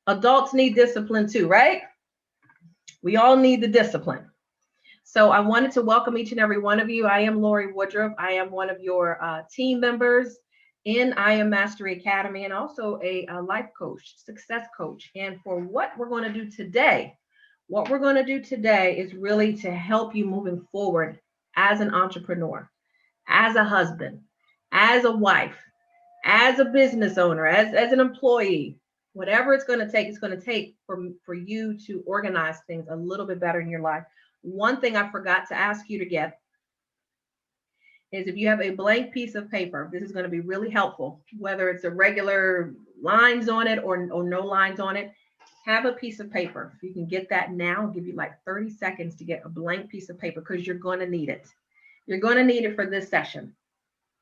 Adults need discipline too, right? We all need the discipline. So I wanted to welcome each and every one of you. I am Lorie Woodruff. I am one of your team members in I Am Mastery Academy, and also a life coach, success coach. And for what we're going to do today, is really to help you moving forward as an entrepreneur, as a husband, as a wife, as a business owner, as an employee. Whatever it's going to take for you to organize things a little bit better in your life. One thing I forgot to ask you to get is, if you have a blank piece of paper, this is going to be really helpful, whether it's a regular lines on it or no lines on it. Have a piece of paper. If you can get that now, I'll give you like 30 seconds to get a blank piece of paper, because you're going to need it. You're going to need it for this session.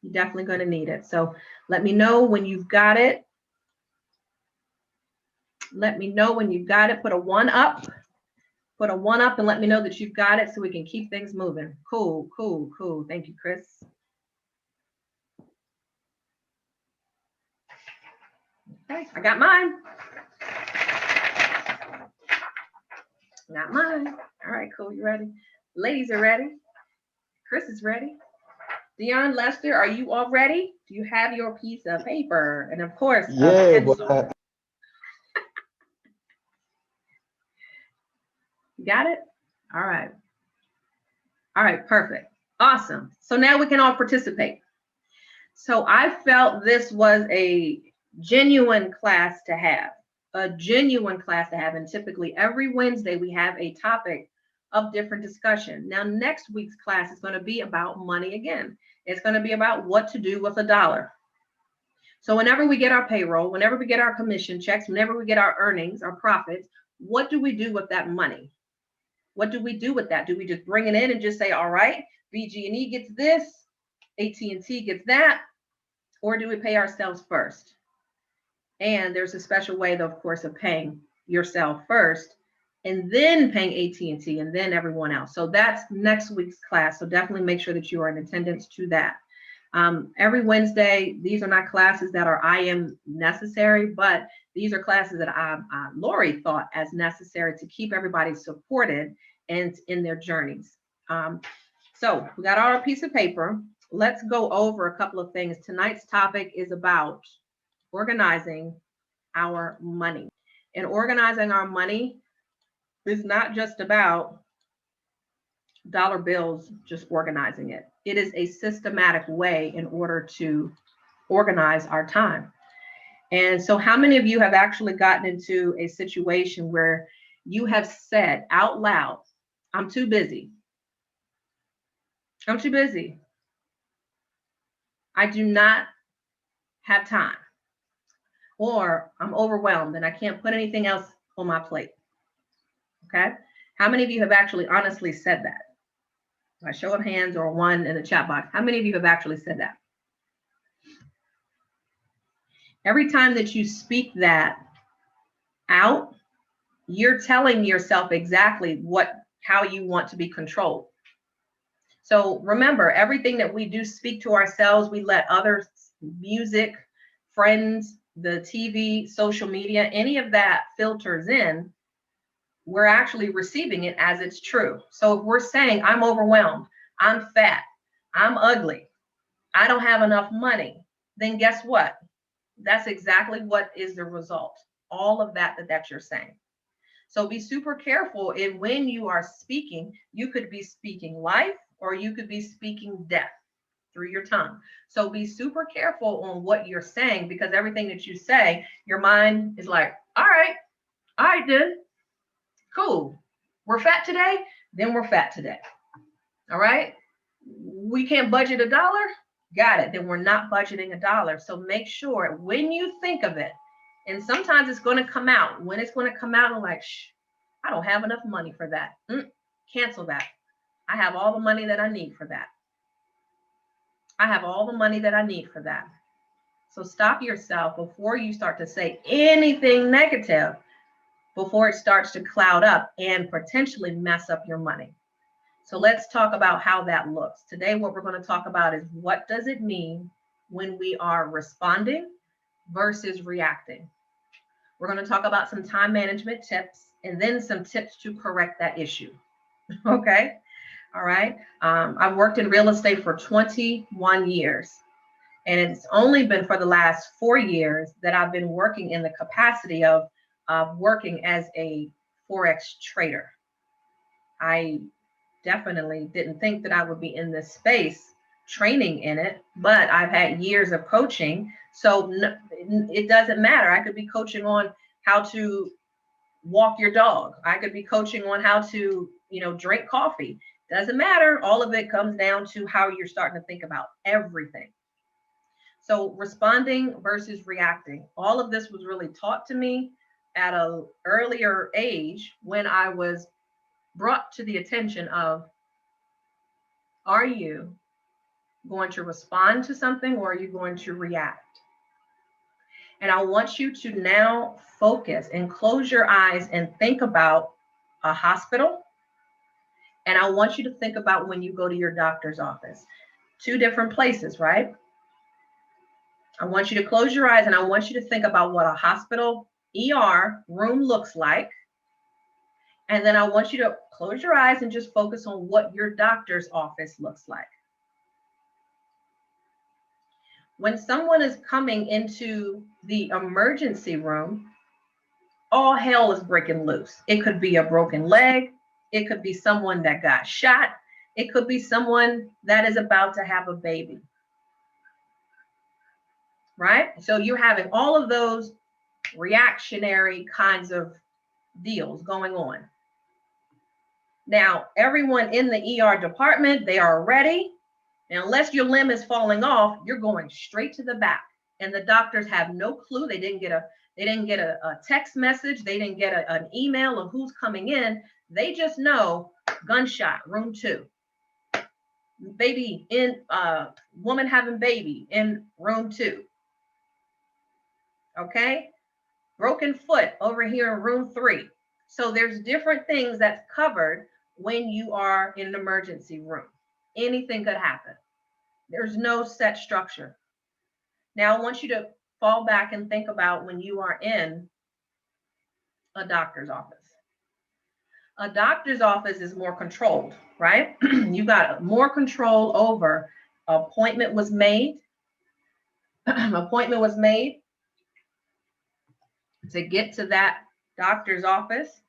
You're definitely going to need it. So let me know when you've got it. Let me know when you've got it. Put a 1 up. Put a 1 up and let me know that you've got it, so we can keep things moving. Cool, cool, cool. Thank you, Chris. Okay, I got mine. Got mine. All right, cool. You ready? Ladies are ready. Chris is ready. Dion, Lester, are you all ready? Do you have your piece of paper? And of course, a pencil. You got it? All right. All right, perfect. Awesome. So now we can all participate. So I felt this was a genuine class to have. And typically every Wednesday we have a topic of different discussion. Now, next week's class is going to be about money again. It's going to be about what to do with $1. So whenever we get our payroll, whenever we get our commission checks, whenever we get our earnings, our profits, what do we do with that money? What do we do with that? Do we just bring it in and just say, all right, BG&E gets this, AT&T gets that, or do we pay ourselves first? And there's a special way, though, of course, of paying yourself first, and then paying AT&T, and then everyone else. So that's next week's class. So definitely make sure that you are in attendance to that. Every Wednesday, these are not classes that are I am necessary, but these are classes that Lorie thought as necessary to keep everybody supported and in their journeys. So we got our piece of paper. Let's go over a couple of things. Tonight's topic is about organizing our money. And organizing our money is not just about dollar bills, just organizing it. It is a systematic way in order to organize our time. And so how many of you have actually gotten into a situation where you have said out loud, I'm too busy. I'm too busy. I do not have time. Or I'm overwhelmed and I can't put anything else on my plate. Okay? How many of you have actually honestly said that? By show of hands or 1 in the chat box, how many of you have actually said that? Every time that you speak that out, you're telling yourself exactly how you want to be controlled. So remember, everything that we do speak to ourselves, we let others, music, friends, the TV, social media, any of that filters in, we're actually receiving it as it's true. So if we're saying, I'm overwhelmed, I'm fat, I'm ugly, I don't have enough money, then guess what? That's exactly what is the result. All of that you're saying. So be super careful when you are speaking. You could be speaking life or you could be speaking death through your tongue. So be super careful on what you're saying, because everything that you say, your mind is like, all right then. Cool. We're fat today, then we're fat today. All right. We can't budget $1. Got it. Then we're not budgeting $1. So make sure when you think of it, and sometimes it's going to come out. When it's going to come out, I'm like, I don't have enough money for that. Cancel that. I have all the money that I need for that. I have all the money that I need for that. So stop yourself before you start to say anything negative, before it starts to cloud up and potentially mess up your money. So let's talk about how that looks. Today, what we're going to talk about is, what does it mean when we are responding versus reacting? We're going to talk about some time management tips and then some tips to correct that issue. Okay. All right. I've worked in real estate for 21 years. And it's only been for the last 4 years that I've been working in the capacity of working as a Forex trader. I definitely didn't think that I would be in this space training in it, but I've had years of coaching. So it doesn't matter. I could be coaching on how to walk your dog. I could be coaching on how to, drink coffee. Doesn't matter. All of it comes down to how you're starting to think about everything. So responding versus reacting. All of this was really taught to me at an earlier age when I was brought to the attention of, are you going to respond to something or are you going to react? And I want you to now focus and close your eyes and think about a hospital. And I want you to think about when you go to your doctor's office. 2 different places, right? I want you to close your eyes and I want you to think about what a hospital ER room looks like. And then I want you to close your eyes and just focus on what your doctor's office looks like. When someone is coming into the emergency room, all hell is breaking loose. It could be a broken leg. It could be someone that got shot. It could be someone that is about to have a baby. Right? So you're having all of those reactionary kinds of deals going on. Now, everyone in the ER department, they are ready. And unless your limb is falling off, you're going straight to the back. And the doctors have no clue. They didn't get a text message. They didn't get an email of who's coming in. They just know gunshot, room 2. Baby in woman having baby in room 2. Okay? Broken foot over here in room 3. So there's different things that's covered when you are in an emergency room. Anything could happen. There's no set structure. Now I want you to fall back and think about when you are in a doctor's office. A doctor's office is more controlled, right? You got more control over appointment was made. Appointment was made to get to that doctor's office.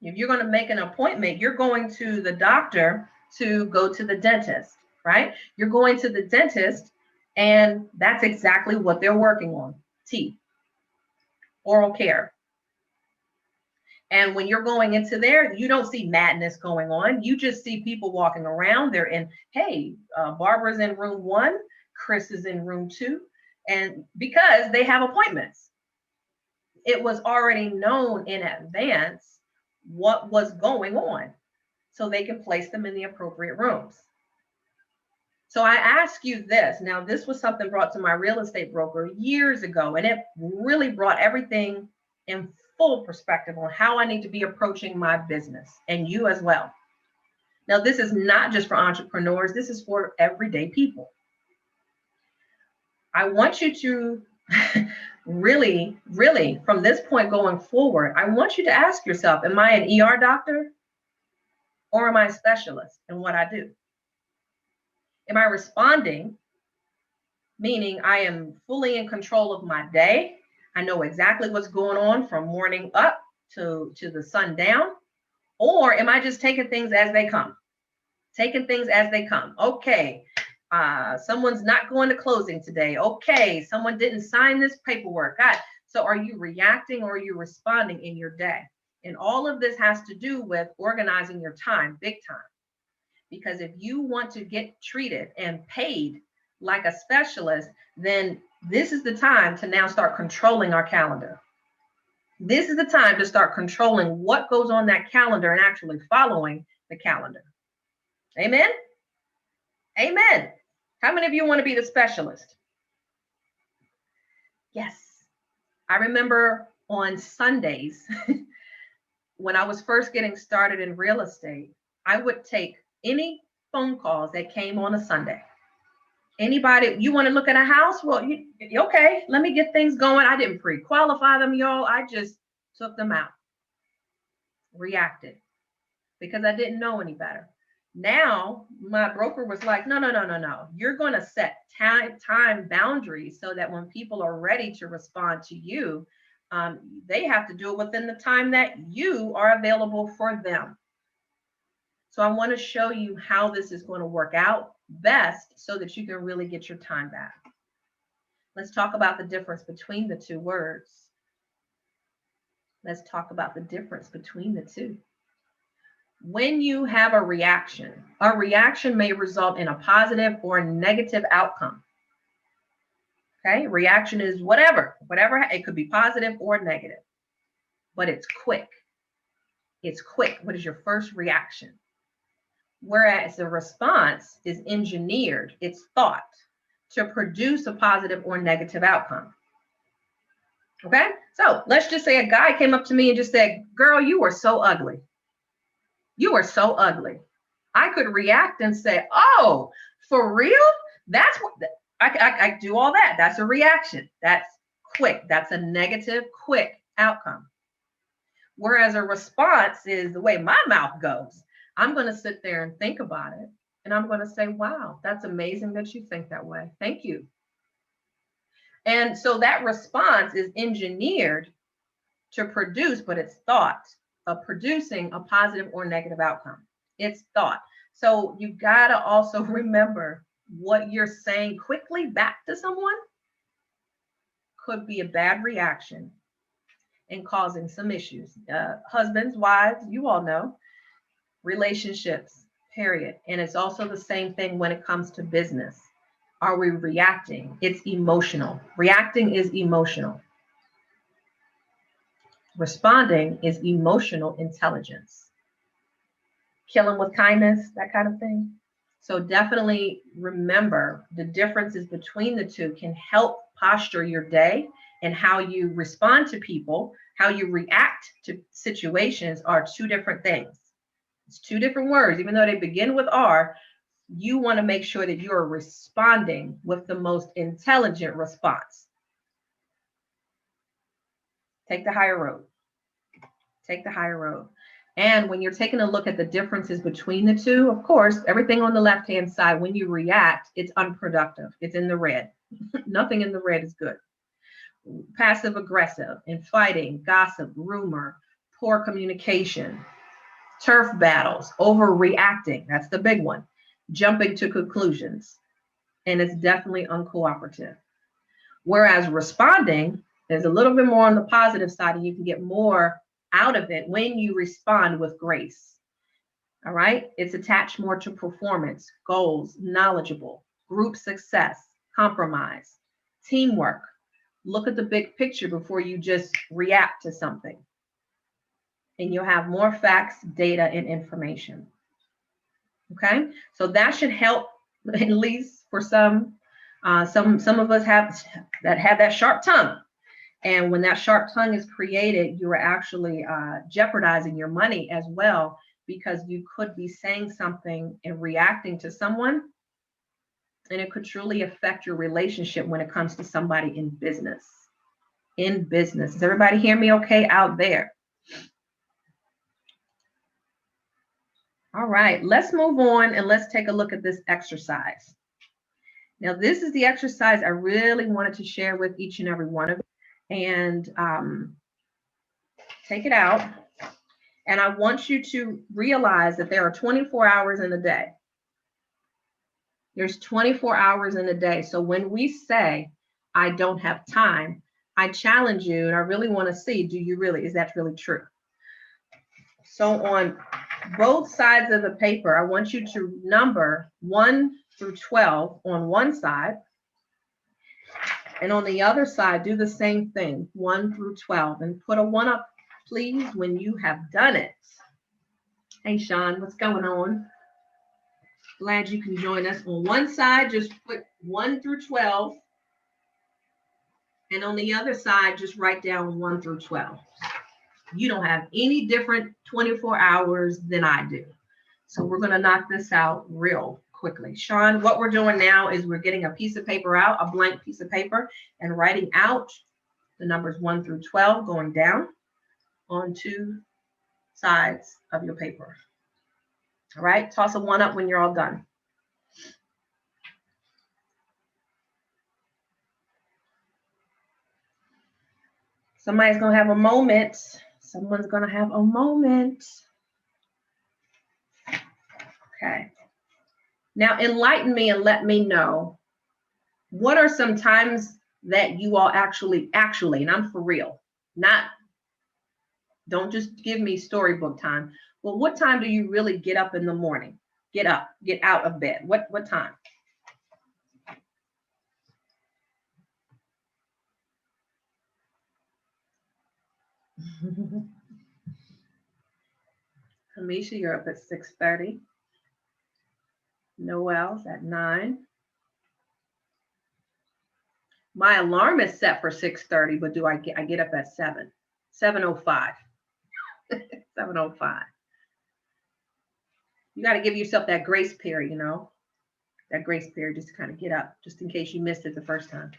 If you're going to make an appointment, you're going to the doctor to go to the dentist, right? You're going to the dentist, and that's exactly what they're working on, teeth, oral care. And when you're going into there, you don't see madness going on. You just see people walking around. They're in, hey, Barbara's in room 1, Chris is in room 2, and because they have appointments. It was already known in advance what was going on, so they can place them in the appropriate rooms. So I ask you this. Now, this was something brought to my real estate broker years ago, and it really brought everything in full perspective on how I need to be approaching my business, and you as well. Now, this is not just for entrepreneurs. This is for everyday people. I want you to really, from this point going forward, I want you to ask yourself, am I an ER doctor or am I a specialist in what I do? Am I responding, meaning I am fully in control of my day? I know exactly what's going on from morning up to the sun down. Or am I just taking things as they come? Taking things as they come. Okay, someone's not going to closing today. Okay, someone didn't sign this paperwork. God, so are you reacting or are you responding in your day? And all of this has to do with organizing your time, big time. Because if you want to get treated and paid like a specialist, then this is the time to now start controlling our calendar. This is the time to start controlling what goes on that calendar and actually following the calendar. Amen? Amen. How many of you want to be the specialist? Yes. I remember on Sundays, when I was first getting started in real estate, I would take any phone calls that came on a Sunday. Anybody, you want to look at a house? Well, okay, let me get things going. I didn't pre-qualify them, y'all. I just took them out, reacted, because I didn't know any better. Now, my broker was like, no. You're going to set time boundaries so that when people are ready to respond to you, they have to do it within the time that you are available for them. So I want to show you how this is going to work out best so that you can really get your time back. Let's talk about the difference between the two words. Let's talk about the difference between the two. When you have a reaction may result in a positive or negative outcome. Okay, reaction is whatever, it could be positive or negative, but it's quick. It's quick. What is your first reaction? Whereas the response is engineered, it's thought to produce a positive or negative outcome. Okay, so let's just say a guy came up to me and just said, girl, you are so ugly. You are so ugly. I could react and say, oh, for real? That's what I do all that. That's a reaction. That's quick. That's a negative, quick outcome. Whereas a response is the way my mouth goes. I'm going to sit there and think about it. And I'm going to say, wow, that's amazing that you think that way. Thank you. And so that response is engineered to produce, but it's thought of producing a positive or negative outcome. It's thought. So you got to also remember what you're saying quickly back to someone could be a bad reaction and causing some issues. Husbands, wives, you all know, relationships, period. And it's also the same thing when it comes to business. Are we reacting? It's emotional. Reacting is emotional. Responding is emotional intelligence. Killing with kindness, that kind of thing. So definitely remember the differences between the two can help posture your day, and how you respond to people, how you react to situations are two different things. It's two different words, even though they begin with R. You want to make sure that you're responding with the most intelligent response. Take the higher road. Take the higher road. And when you're taking a look at the differences between the two, of course, everything on the left-hand side, when you react, it's unproductive. It's in the red. Nothing in the red is good. Passive aggressive, infighting, gossip, rumor, poor communication, turf battles, overreacting. That's the big one. Jumping to conclusions. And it's definitely uncooperative. Whereas responding is a little bit more on the positive side, and you can get more out of it when you respond with grace. All right. It's attached more to performance, goals, knowledgeable, group success, compromise, teamwork. Look at the big picture before you just react to something. And you'll have more facts, data, and information. Okay. So that should help, at least for some of us have that sharp tongue. And when that sharp tongue is created, you are actually jeopardizing your money as well, because you could be saying something and reacting to someone, and it could truly affect your relationship when it comes to somebody in business. In business. Does everybody hear me okay out there? All right, let's move on and let's take a look at this exercise. Now, this is the exercise I really wanted to share with each and every one of you. And take it out. And I want you to realize that there are 24 hours in a day. There's 24 hours in a day. So when we say, I don't have time, I challenge you, and I really want to see, is that really true? So on both sides of the paper, I want you to number 1 through 12 on one side. And on the other side, do the same thing, 1 through 12, and put a 1 up, please, when you have done it. Hey, Sean, what's going on? Glad you can join us. On one side, just put 1 through 12. And on the other side, just write down 1 through 12. You don't have any different 24 hours than I do. So we're going to knock this out real quickly. Sean, what we're doing now is we're getting a piece of paper out, a blank piece of paper, and writing out the numbers 1 through 12 going down on 2 sides of your paper. All right, toss a 1 up when you're all done. Somebody's going to have a moment. Someone's going to have a moment. Okay. Now, enlighten me and let me know, what are some times that you all actually, and I'm for real, don't just give me storybook time. Well, what time do you really get up in the morning? Get up, get out of bed. What time? Kamisha, you're up at 6:30. Noel's at 9. My alarm is set for 6:30, but I get up at 7? 7:05. 7:05. You got to give yourself that grace period, that grace period, just to kind of get up, just in case you missed it the first time.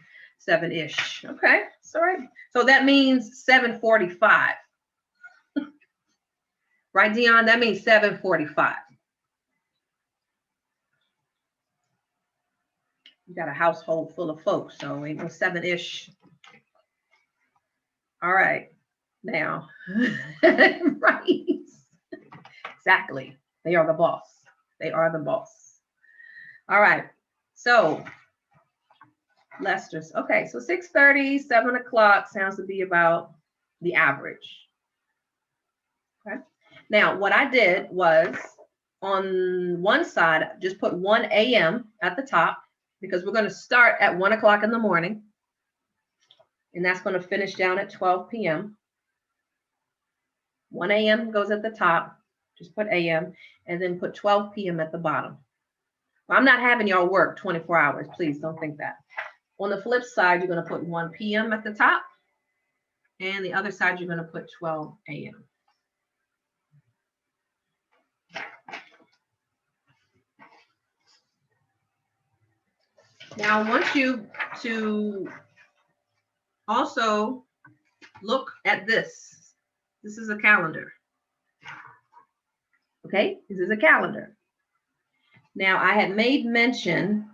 7-ish. Okay, sorry. So that means 7:45. Right, Dion? That means 7:45. You got a household full of folks, so ain't no 7-ish. All right, now, right? Exactly. They are the boss. They are the boss. All right. So Lester's. Okay. So 6:30, 7 o'clock sounds to be about the average. Okay. Now, what I did was on one side, just put 1 a.m. at the top, because we're going to start at 1 o'clock in the morning. And that's going to finish down at 12 p.m. 1 a.m. goes at the top. Just put a.m. and then put 12 p.m. at the bottom. Well, I'm not having y'all work 24 hours. Please don't think that. On the flip side, you're going to put 1 p.m. at the top. And the other side, you're going to put 12 a.m. Now, I want you to also look at this. This is a calendar. Okay, this is a calendar. Now, I had made mention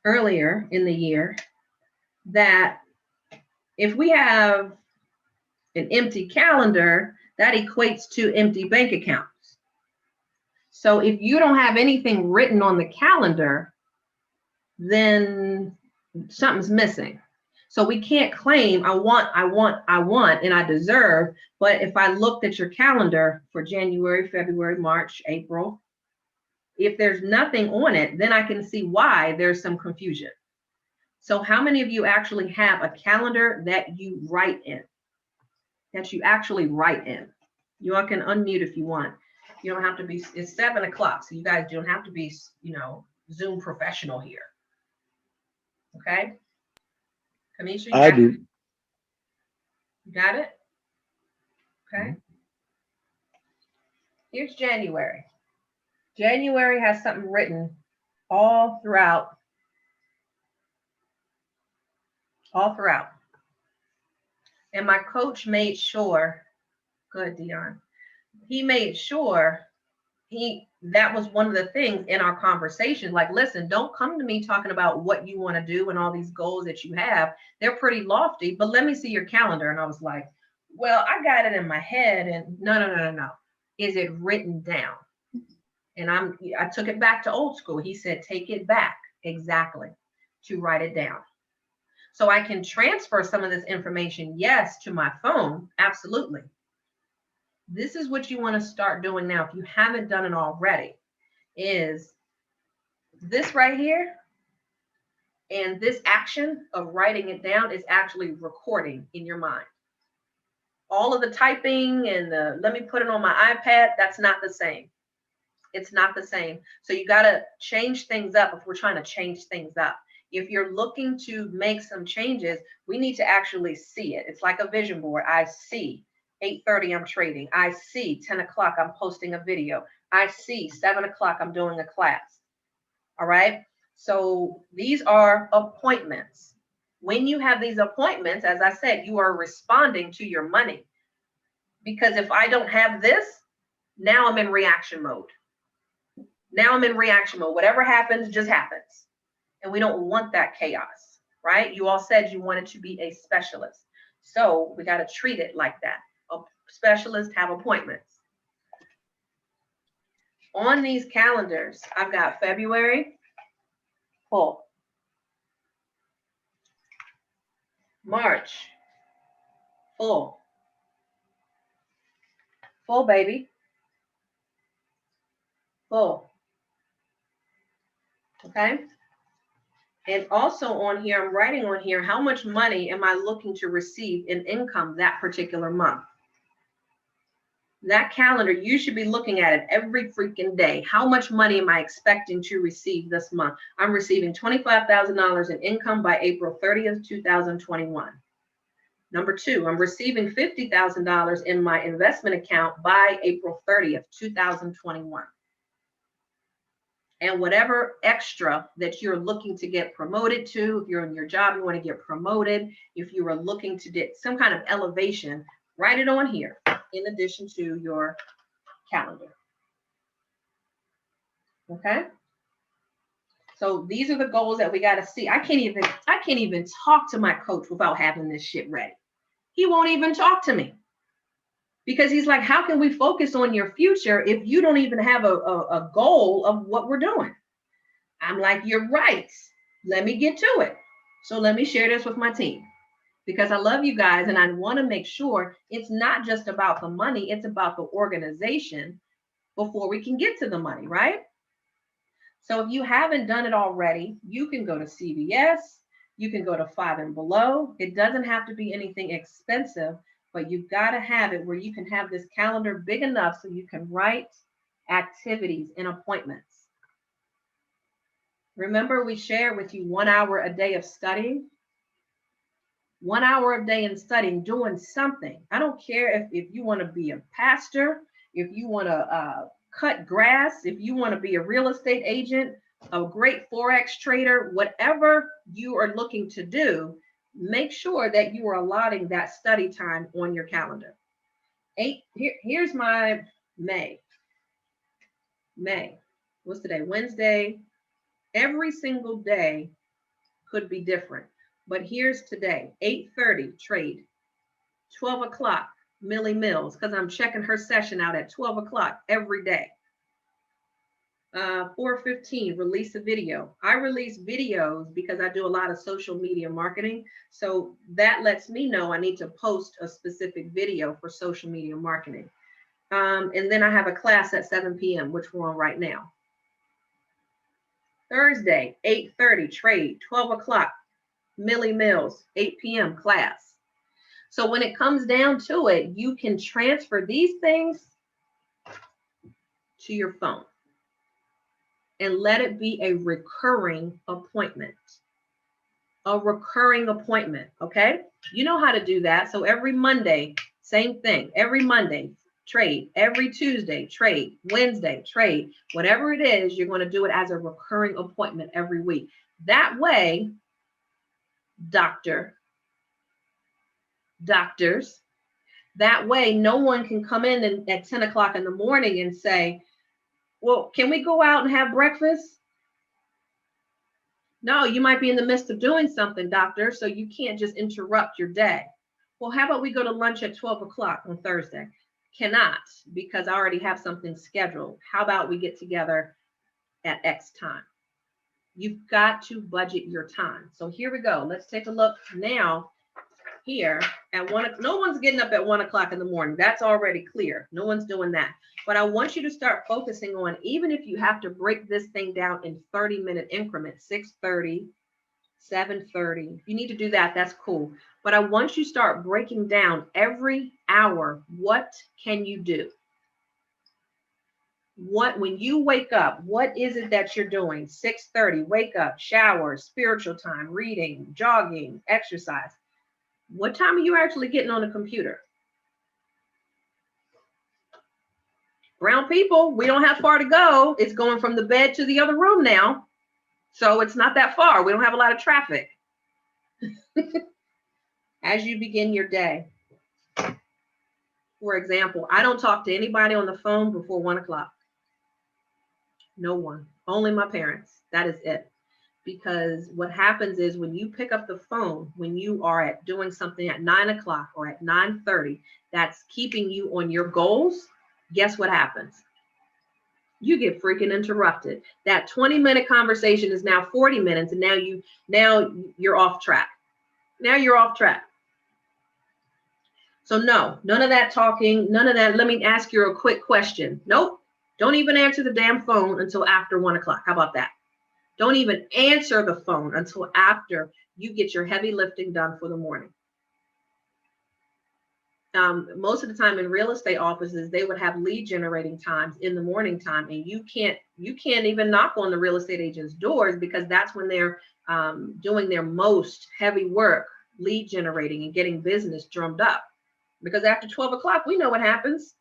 earlier in the year that if we have an empty calendar, that equates to empty bank accounts. So if you don't have anything written on the calendar, then something's missing. So we can't claim I want, and I deserve. But if I looked at your calendar for January, February, March, April, if there's nothing on it, then I can see why there's some confusion. So how many of you actually have a calendar that you write in? That you actually write in? You all can unmute if you want. You don't have to be, it's 7 o'clock. So you guys don't have to be, Zoom professional here. Okay? Kamisha, I do. You got it? Okay. Here's January. January has something written all throughout. And my coach made sure, good, Dion. He made sure that was one of the things in our conversation. Like, listen, don't come to me talking about what you want to do and all these goals that you have. They're pretty lofty, but let me see your calendar. And I was like, well, I got it in my head. And no. Is it written down? And I took it back to old school. He said, take it back. Exactly. To write it down. So I can transfer some of this information, yes, to my phone. Absolutely. This is what you want to start doing now. If you haven't done it already, is this right here. And this action of writing it down is actually recording in your mind. All of the typing and let me put it on my iPad, that's not the same. It's not the same. So you got to change things up if we're trying to change things up. If you're looking to make some changes, we need to actually see it. It's like a vision board. I see 8:30, I'm trading. I see 10 o'clock, I'm posting a video. I see 7 o'clock, I'm doing a class. All right. So these are appointments. When you have these appointments, as I said, you are responding to your money. Because if I don't have this, now I'm in reaction mode. Now I'm in reaction mode. Whatever happens, just happens. And we don't want that chaos, right? You all said you wanted to be a specialist. So we got to treat it like that. A specialist have appointments. On these calendars, I've got February, full. March, full. Full, baby. Full. Okay. And also on here, I'm writing on here, how much money am I looking to receive in income that particular month? That calendar, you should be looking at it every freaking day. How much money am I expecting to receive this month? I'm receiving $25,000 in income by April 30th, 2021. Number two, I'm receiving $50,000 in my investment account by April 30th, 2021. And whatever extra that you're looking to get promoted to, if you're in your job, you want to get promoted, if you are looking to get some kind of elevation, write it on here in addition to your calendar. Okay? So these are the goals that we got to see. I can't even talk to my coach without having this shit ready. He won't even talk to me. Because he's like, how can we focus on your future if you don't even have a goal of what we're doing? I'm like, you're right. Let me get to it. So let me share this with my team because I love you guys and I want to make sure it's not just about the money, it's about the organization before we can get to the money, right? So if you haven't done it already, you can go to CVS, you can go to Five and Below. It doesn't have to be anything expensive, but you've got to have it where you can have this calendar big enough so you can write activities and appointments. Remember, we shared with you 1 hour a day of studying. 1 hour a day in studying, doing something. I don't care if you want to be a pastor, if you want to cut grass, if you want to be a real estate agent, a great Forex trader, whatever you are looking to do, make sure that you are allotting that study time on your calendar. Here's my May. What's today? Wednesday. Every single day could be different. But here's today, 8:30 trade, 12 o'clock, Millie Mills, because I'm checking her session out at 12 o'clock every day. 4:15, release a video. I release videos because I do a lot of social media marketing. So that lets me know I need to post a specific video for social media marketing. And then I have a class at 7 p.m., which we're on right now. Thursday, 8:30 trade, 12 o'clock, Millie Mills, 8 p.m. class. So when it comes down to it, you can transfer these things to your phone and let it be a recurring appointment. A recurring appointment, okay? You know how to do that. So every Monday, same thing. Every Monday, trade. Every Tuesday, trade. Wednesday, trade. Whatever it is, you're going to do it as a recurring appointment every week. That way, doctors, that way no one can come in at 10 o'clock in the morning and say, well, can we go out and have breakfast? No, you might be in the midst of doing something, doctor, so you can't just interrupt your day. Well, how about we go to lunch at 12 o'clock on Thursday? Cannot, because I already have something scheduled. How about we get together at X time? You've got to budget your time. So here we go. Let's take a look now here at no one's getting up at 1 o'clock in the morning. That's already clear. No one's doing that. But I want you to start focusing on, even if you have to break this thing down in 30-minute increments, 6:30, 7:30. If you need to do that, that's cool. But I want you to start breaking down every hour. What can you do? When you wake up, what is it that you're doing? 6:30, wake up, shower, spiritual time, reading, jogging, exercise. What time are you actually getting on the computer? Brown people, we don't have far to go. It's going from the bed to the other room now. So it's not that far. We don't have a lot of traffic. As you begin your day, for example, I don't talk to anybody on the phone before 1 o'clock. No one, only my parents. That is it. Because what happens is when you pick up the phone, when you are doing something at 9 o'clock or at 9:30, that's keeping you on your goals. Guess what happens? You get freaking interrupted. That 20-minute conversation is now 40 minutes, and now you're off track. Now you're off track. So no, none of that talking, none of that. Let me ask you a quick question. Nope. Don't even answer the damn phone until after 1 o'clock. How about that? Don't even answer the phone until after you get your heavy lifting done for the morning. Most of the time in real estate offices, they would have lead generating times in the morning time, and you can't even knock on the real estate agent's doors because that's when they're doing their most heavy work, lead generating and getting business drummed up. Because after 12 o'clock, we know what happens.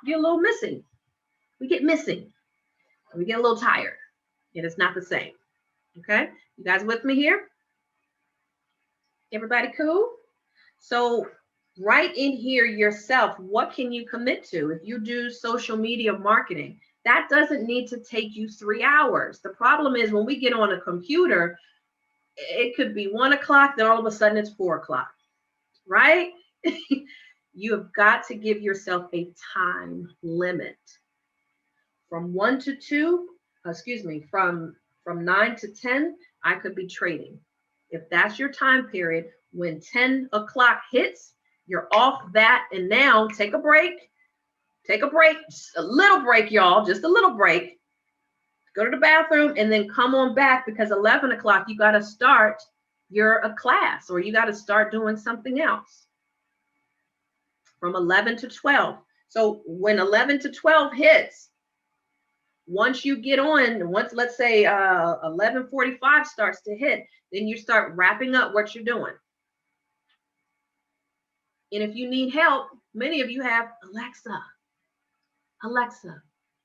You get a little missing. We get missing. We get a little tired. And it's not the same. Okay? You guys with me here? Everybody cool? So write in here yourself, what can you commit to? If you do social media marketing, that doesn't need to take you 3 hours. The problem is when we get on a computer, it could be 1 o'clock, then all of a sudden it's 4 o'clock, right? You have got to give yourself a time limit. From 1 to 2, from 9 to 10, I could be trading. If that's your time period, when 10 o'clock hits, you're off that, and now take a break. Take a break, just a little break, y'all, just a little break. Go to the bathroom and then come on back because 11 o'clock, you got to start a class or you got to start doing something else. From 11 to 12. So when 11 to 12 hits, once you get on, let's say 11:45 starts to hit, then you start wrapping up what you're doing. And if you need help, many of you have Alexa,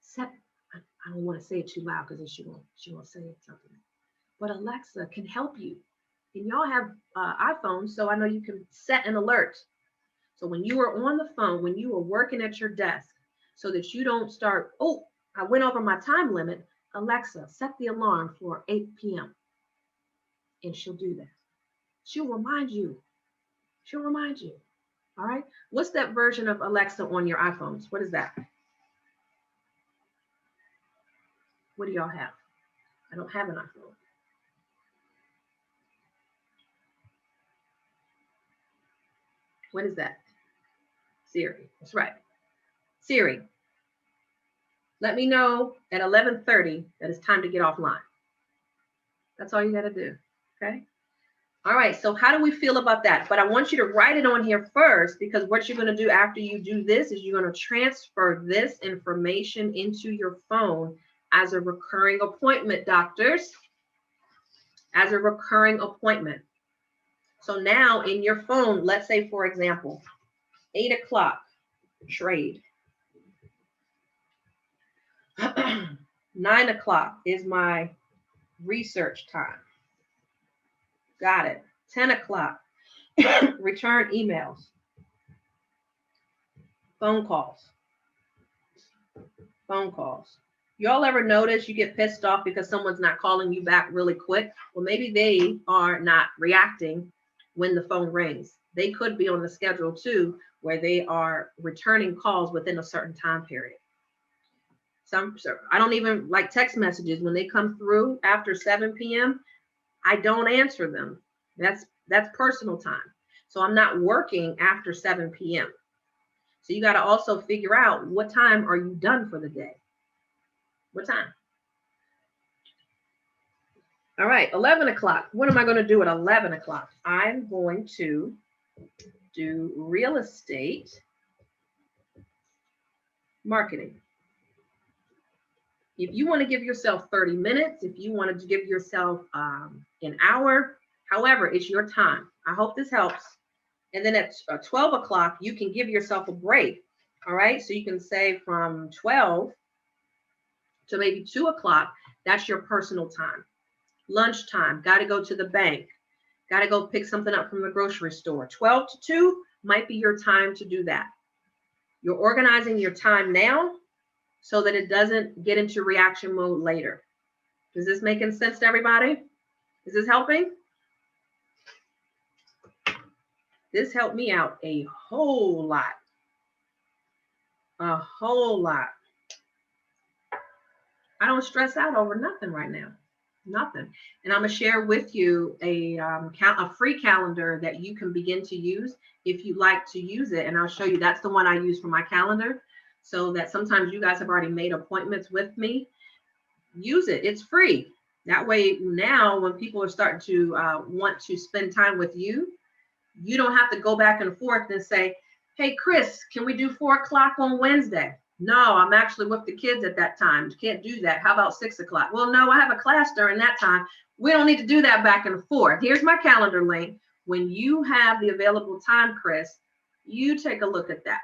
set, I don't want to say it too loud because she won't say something. But Alexa can help you. And y'all have iPhones, so I know you can set an alert. So when you are on the phone, when you are working at your desk, so that you don't start, oh, I went over my time limit, Alexa, set the alarm for 8 p.m. And she'll do that. She'll remind you. All right. What's that version of Alexa on your iPhones? What is that? What do y'all have? I don't have an iPhone. What is that? Siri. That's right. Siri, let me know at 11:30 that it's time to get offline. That's all you got to do. Okay. All right. So how do we feel about that? But I want you to write it on here first, because what you're going to do after you do this is you're going to transfer this information into your phone as a recurring appointment, doctors, as a recurring appointment. So now in your phone, let's say, for example, 8 o'clock trade. 9 o'clock is my research time. Got it. 10 o'clock, return emails, phone calls. Y'all ever notice you get pissed off because someone's not calling you back really quick? Well, maybe they are not reacting when the phone rings. They could be on the schedule too, where they are returning calls within a certain time period. I don't even like text messages when they come through after 7 p.m. I don't answer them. That's personal time. So I'm not working after 7 p.m. So you got to also figure out, what time are you done for the day? What time? All right, 11 o'clock. What am I going to do at 11 o'clock? I'm going to do real estate marketing. If you want to give yourself 30 minutes, if you wanted to give yourself an hour, however, it's your time. I hope this helps. And then at 12 o'clock, you can give yourself a break All right. So you can say from 12 to maybe 2 o'clock, that's your personal time. Lunchtime, got to go to the bank, got to go pick something up from the grocery store. 12 to 2 might be your time to do that. You're organizing your time now so that it doesn't get into reaction mode later. Is this making sense to everybody? Is this helping? This helped me out a whole lot. A whole lot. I don't stress out over nothing right now. Nothing. And I'm going to share with you a free calendar that you can begin to use if you like to use it. And I'll show you. That's the one I use for my calendar, so that sometimes you guys have already made appointments with me. Use it. It's free. That way now when people are starting to want to spend time with you, you don't have to go back and forth and say, hey, Chris, can we do 4 o'clock on Wednesday? No, I'm actually with the kids at that time. You can't do that. How about 6 o'clock? Well, no, I have a class during that time. We don't need to do that back and forth. Here's my calendar link. When you have the available time, Chris, you take a look at that.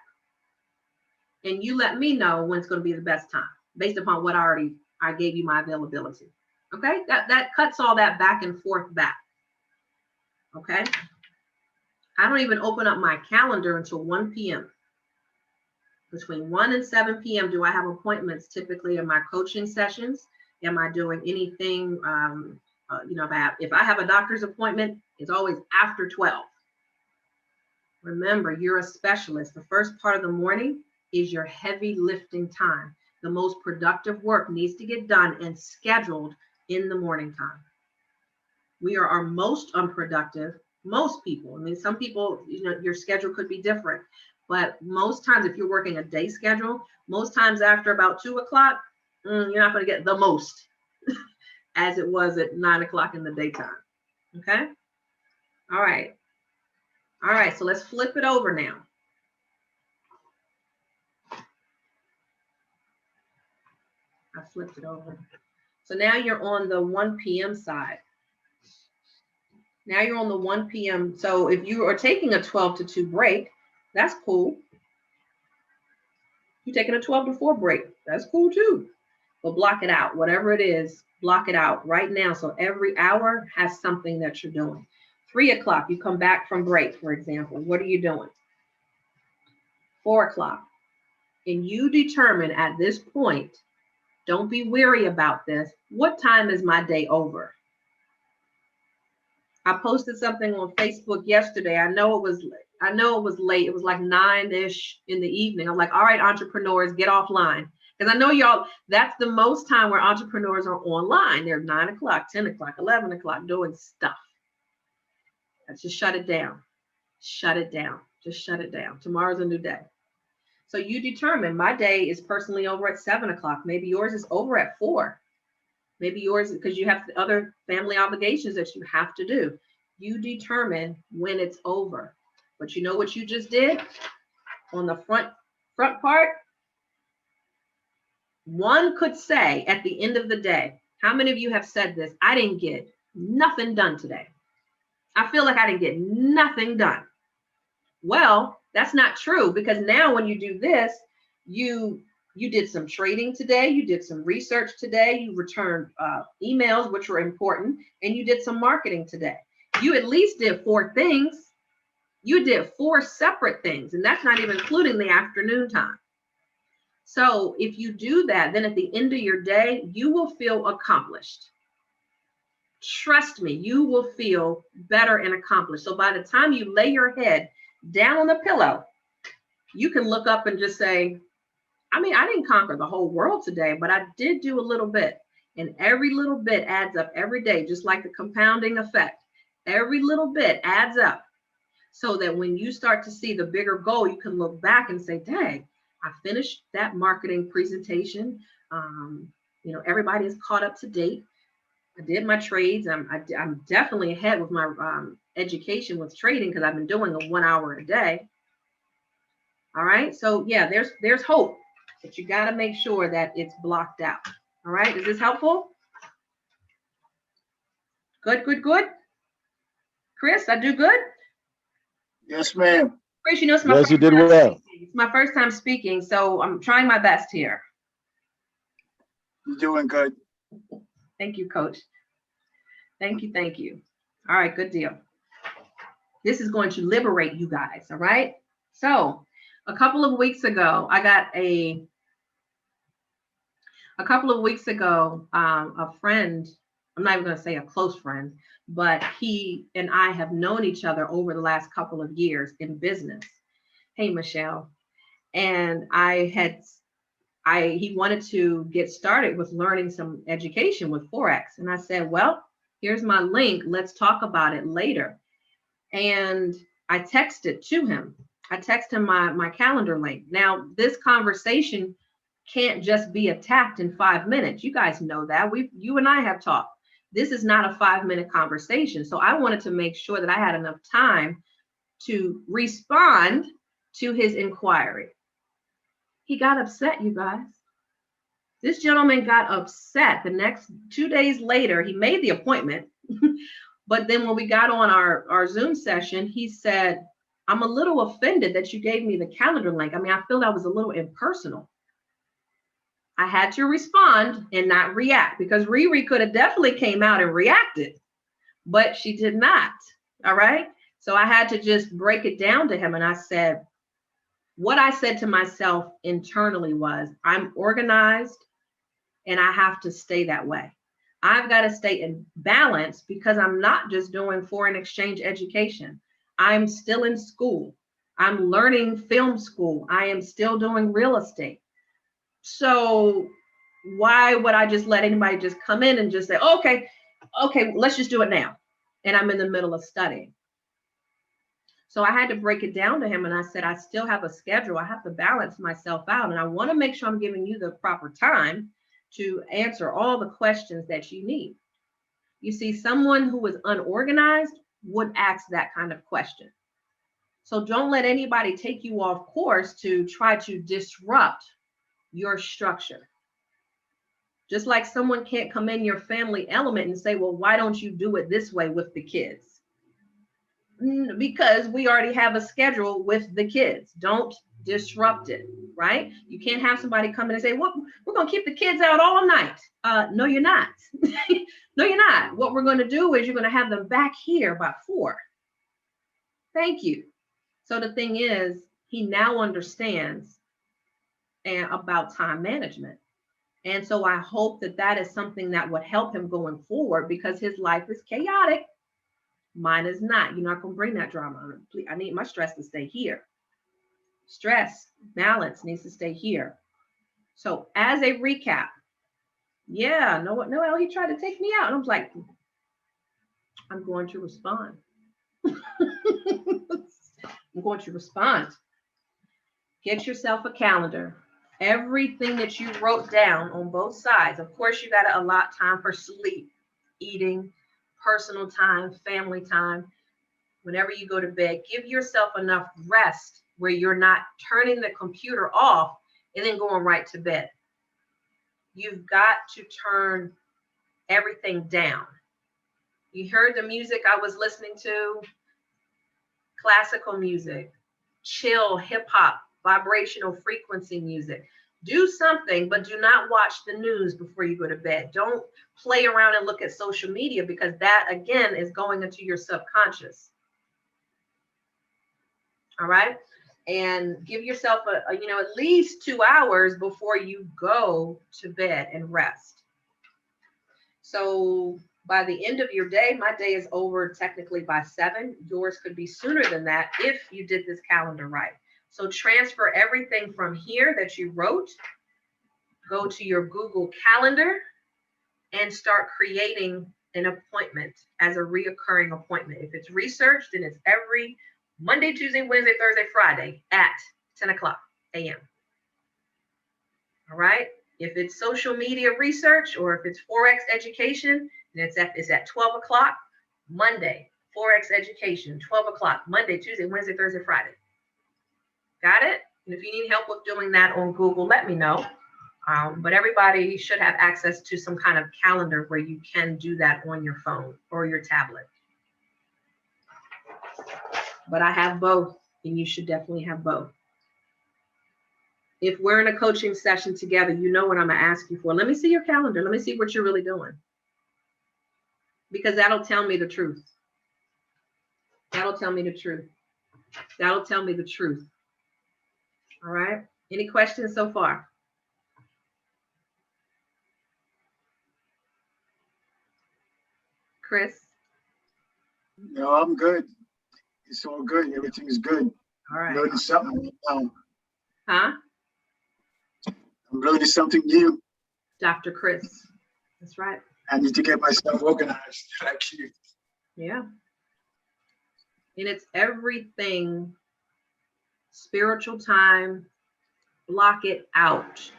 And you let me know when it's going to be the best time based upon what I gave you my availability. Okay, that cuts all that back and forth back. Okay, I don't even open up my calendar until 1 p.m. Between 1 and 7 p.m. do I have appointments typically in my coaching sessions? Am I doing anything? If I have a doctor's appointment, it's always after 12. Remember, you're a specialist. The first part of the morning is your heavy lifting time. The most productive work needs to get done and scheduled in the morning time. We are our most unproductive. Most people, I mean, some people, your schedule could be different, but most times if you're working a day schedule, most times after about 2 o'clock, you're not going to get the most as it was at 9 o'clock in the daytime. Okay. All right. All right. So let's flip it over now. I flipped it over. So now you're on the 1 p.m. side. Now you're on the 1 p.m. So if you are taking a 12 to 2 break, that's cool. You're taking a 12 to 4 break. That's cool too. But block it out. Whatever it is, block it out right now. So every hour has something that you're doing. 3 o'clock, you come back from break, for example. What are you doing? 4 o'clock. And you determine at this point, don't be weary about this. What time is my day over? I posted something on Facebook yesterday. I know it was late. It was like 9-ish in the evening. I'm like, all right, entrepreneurs, get offline. Because I know y'all, that's the most time where entrepreneurs are online. They're 9 o'clock, 10 o'clock, 11 o'clock doing stuff. Let's just shut it down. Shut it down. Just shut it down. Tomorrow's a new day. So you determine my day is personally over at 7 o'clock. Maybe yours is over at 4. Maybe yours, because you have other family obligations that you have to do. You determine when it's over. But you know what you just did? On the front part, one could say at the end of the day, how many of you have said this? I didn't get nothing done today. I feel like I didn't get nothing done. Well, that's not true, because now when you do this, you did some trading today, you did some research today, you returned emails, which were important, and you did some marketing today. You at least did 4 things. You did 4 separate things, and that's not even including the afternoon time. So if you do that, then at the end of your day, you will feel accomplished. Trust me, you will feel better and accomplished. So by the time you lay your head down on the pillow, you can look up and just say, I mean, I didn't conquer the whole world today, but I did do a little bit. And every little bit adds up every day, just like the compounding effect. Every little bit adds up, so that when you start to see the bigger goal, you can look back and say, dang, I finished that marketing presentation. Everybody is caught up to date. I did my trades. I'm definitely ahead with my education with trading, because I've been doing a 1 hour a day. All right. So yeah, there's hope, but you got to make sure that it's blocked out. All right. Is this helpful? Good. Chris, I do good? Yes, ma'am. Chris, you know, it's my Yes, first you did time well. speaking. It's my first time speaking, so I'm trying my best here. You're doing good. Thank you, Coach. Thank you, thank you. All right, good deal. This is going to liberate you guys, all right? So, a couple of weeks ago, a friend, I'm not even going to say a close friend, but he and I have known each other over the last couple of years in business. Hey, Michelle. And he wanted to get started with learning some education with Forex. And I said, well, here's my link. Let's talk about it later. And I texted to him. I texted him my calendar link. Now, this conversation can't just be attacked in 5 minutes. You guys know that. You and I have talked. This is not a 5-minute conversation. So I wanted to make sure that I had enough time to respond to his inquiry. He got upset, you guys. This gentleman got upset. The next 2 days later, he made the appointment. But then when we got on our Zoom session, he said, I'm a little offended that you gave me the calendar link. I mean, I feel that was a little impersonal. I had to respond and not react, because Riri could have definitely came out and reacted, but she did not. All right. So I had to just break it down to him. And I said, what I said to myself internally was, I'm organized and I have to stay that way. I've got to stay in balance, because I'm not just doing foreign exchange education. I'm still in school. I'm learning film school. I am still doing real estate. So why would I just let anybody just come in and just say, okay, let's just do it now? And I'm in the middle of studying. So I had to break it down to him. And I said, I still have a schedule. I have to balance myself out. And I want to make sure I'm giving you the proper time to answer all the questions that you need. You see, someone who is unorganized would ask that kind of question. So don't let anybody take you off course to try to disrupt your structure. Just like someone can't come in your family element and say, well, why don't you do it this way with the kids? Because we already have a schedule with the kids. Don't disrupt it, right? You can't have somebody come in and say, well, we're going to keep the kids out all night. No, you're not. No, you're not. What we're going to do is you're going to have them back here by 4. Thank you. So the thing is, he now understands about time management. And so I hope that that is something that would help him going forward, because his life is chaotic. Mine is not. You're not going to bring that drama. I need my stress to stay here. Stress, balance needs to stay here. So as a recap, yeah, Noel, he tried to take me out. And I was like, I'm going to respond. I'm going to respond. Get yourself a calendar. Everything that you wrote down on both sides. Of course, you got to allot time for sleep, eating, personal time, family time. Whenever you go to bed, give yourself enough rest where you're not turning the computer off and then going right to bed. You've got to turn everything down. You heard the music I was listening to, classical music, chill, hip hop, vibrational frequency music. Do something, but do not watch the news before you go to bed. Don't play around and look at social media, because that, again, is going into your subconscious. All right. And give yourself at least 2 hours before you go to bed and rest. So by the end of your day, my day is over technically by 7. Yours could be sooner than that if you did this calendar right. So transfer everything from here that you wrote, go to your Google Calendar, and start creating an appointment as a reoccurring appointment. If it's research, then it's every Monday, Tuesday, Wednesday, Thursday, Friday at 10 o'clock a.m. All right. If it's social media research, or if it's Forex education, then it's at 12 o'clock Monday. Forex education, 12 o'clock Monday, Tuesday, Wednesday, Thursday, Friday. Got it? And if you need help with doing that on Google, let me know. But everybody should have access to some kind of calendar where you can do that on your phone or your tablet. But I have both. and you should definitely have both. If we're in a coaching session together, you know what I'm going to ask you for. Let me see your calendar. Let me see what you're really doing. Because that'll tell me the truth. That'll tell me the truth. That'll tell me the truth. All right. Any questions so far? Chris? No, I'm good. It's all good. Everything is good. All right. I'm learning something now. Huh? I'm learning something new. Dr. Chris. That's right. I need to get myself organized, actually. Yeah. And it's everything spiritual time. Block it out.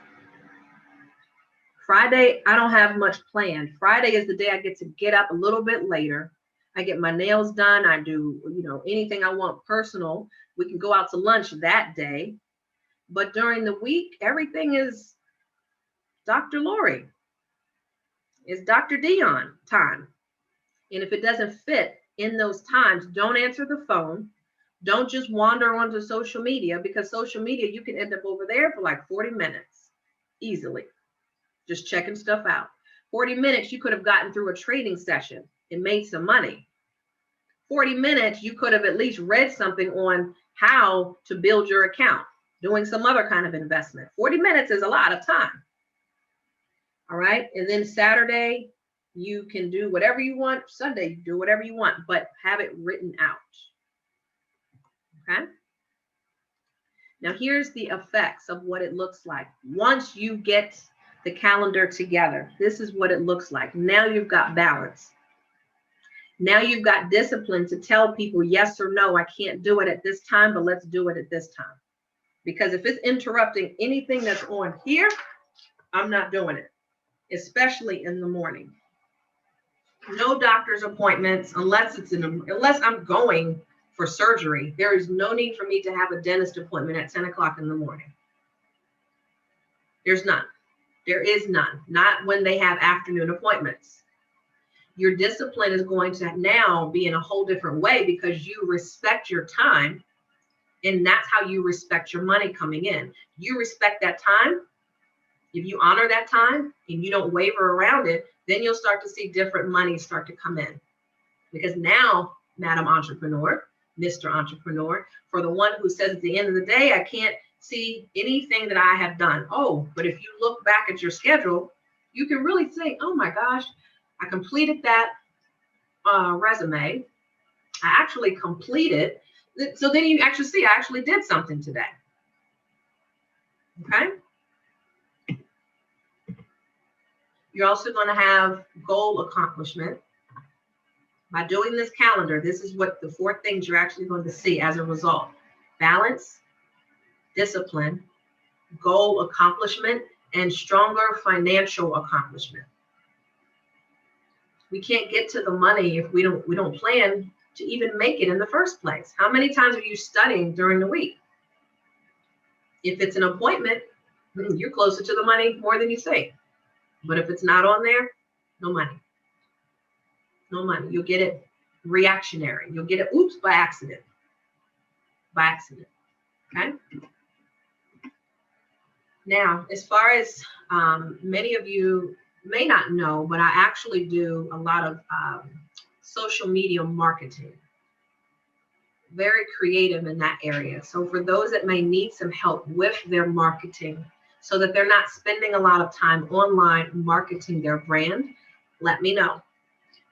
Friday, I don't have much planned. Friday is the day I get to get up a little bit later. I get my nails done. I do, anything I want personal. We can go out to lunch that day. But during the week, everything is Dr. Lorie. It's Dr. Dion time. And if it doesn't fit in those times, don't answer the phone. Don't just wander onto social media, because social media, you can end up over there for like 40 minutes easily. Just checking stuff out. 40 minutes, you could have gotten through a trading session and made some money. 40 minutes, you could have at least read something on how to build your account, doing some other kind of investment. 40 minutes is a lot of time. All right. And then Saturday, you can do whatever you want. Sunday, you do whatever you want, but have it written out. Okay. Now, here's the effects of what it looks like. Once you get the calendar together, this is what it looks like. Now you've got balance. Now you've got discipline to tell people yes or no, I can't do it at this time, but let's do it at this time. Because if it's interrupting anything that's on here, I'm not doing it, especially in the morning. No doctor's appointments unless I'm going for surgery. There is no need for me to have a dentist appointment at 10 o'clock in the morning. There's none. There is none. Not when they have afternoon appointments. Your discipline is going to now be in a whole different way because you respect your time, and that's how you respect your money coming in. You respect that time. If you honor that time and you don't waver around it, then you'll start to see different money start to come in. Because now, Madam Entrepreneur, Mr. Entrepreneur, for the one who says at the end of the day, I can't see anything that I have done. Oh, but if you look back at your schedule, you can really think, oh my gosh, I completed that resume. I actually completed. So then you actually see, I actually did something today. Okay. You're also going to have goal accomplishment. By doing this calendar, this is what the 4 things you're actually going to see as a result. Balance, discipline, goal accomplishment, and stronger financial accomplishment. We can't get to the money if we don't plan to even make it in the first place. How many times are you studying during the week? If it's an appointment, you're closer to the money more than you think. But if it's not on there, no money. No money. You'll get it reactionary. You'll get it, oops, by accident. By accident. Okay? Now, as far as many of you may not know, but I actually do a lot of social media marketing. Very creative in that area. So for those that may need some help with their marketing so that they're not spending a lot of time online marketing their brand, let me know.